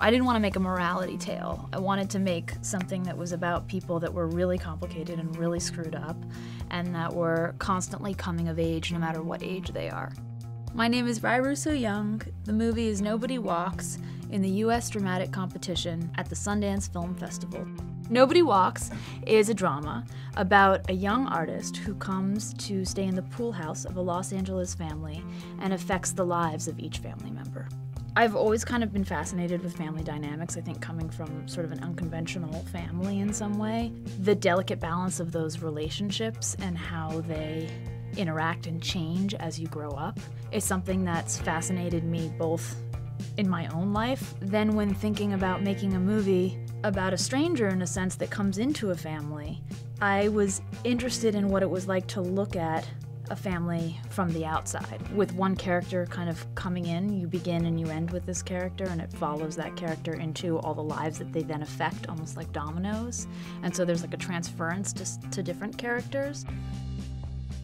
I didn't want to make a morality tale. I wanted to make something that was about people that were really complicated and really screwed up, and that were constantly coming of age no matter what age they are. My name is Russo Young. The movie is Nobody Walks in the U.S. Dramatic Competition at the Sundance Film Festival. Nobody Walks is a drama about a young artist who comes to stay in the pool house of a Los Angeles family and affects the lives of each family member. I've always kind of been fascinated with family dynamics, I think coming from sort of an unconventional family in some way. The delicate balance of those relationships and how they interact and change as you grow up is something that's fascinated me both in my own life, then when thinking about making a movie about a stranger in a sense that comes into a family, I was interested in what it was like to look at a family from the outside. With one character kind of coming in, you begin and you end with this character, and it follows that character into all the lives that they then affect, almost like dominoes. And so there's like a transference to different characters.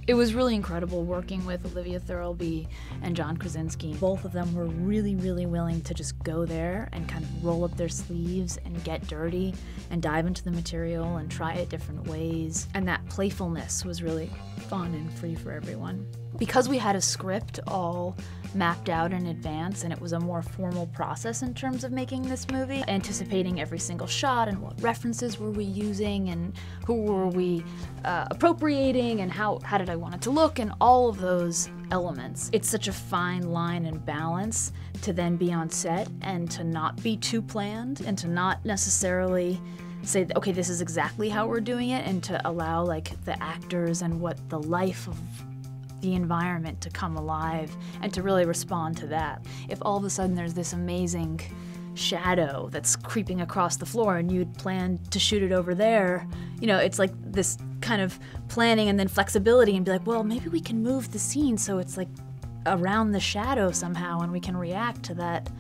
It was really incredible working with Olivia Thirlby and John Krasinski. Both of them were really, really willing to just go there and kind of roll up their sleeves and get dirty and dive into the material and try it different ways. And that playfulness was really fun and free for everyone. Because we had a script all mapped out in advance and it was a more formal process in terms of making this movie, anticipating every single shot and what references were we using and who were we appropriating and how did I want it to look and all of those elements. It's such a fine line and balance to then be on set and to not be too planned and to not necessarily say, okay, this is exactly how we're doing it, and to allow like the actors and what the life of the environment to come alive and to really respond to that. If all of a sudden there's this amazing shadow that's creeping across the floor and you'd planned to shoot it over there, you know, it's like this kind of planning and then flexibility and be like, well, maybe we can move the scene so it's like around the shadow somehow and we can react to that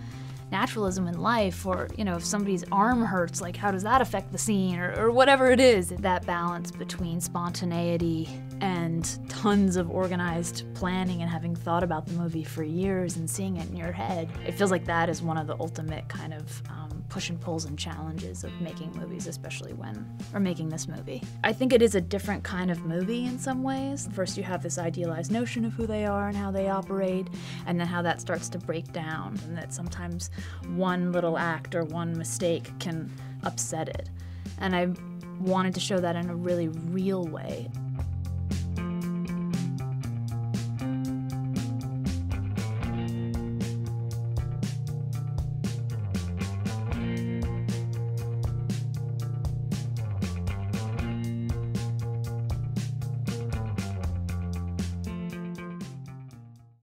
naturalism in life. Or, you know, if somebody's arm hurts, like how does that affect the scene, or whatever it is. That balance between spontaneity and tons of organized planning and having thought about the movie for years and seeing it in your head. It feels like that is one of the ultimate kind of push and pulls and challenges of making movies, especially making this movie. I think it is a different kind of movie in some ways. First you have this idealized notion of who they are and how they operate, and then how that starts to break down, and that sometimes one little act or one mistake can upset it. And I wanted to show that in a really real way.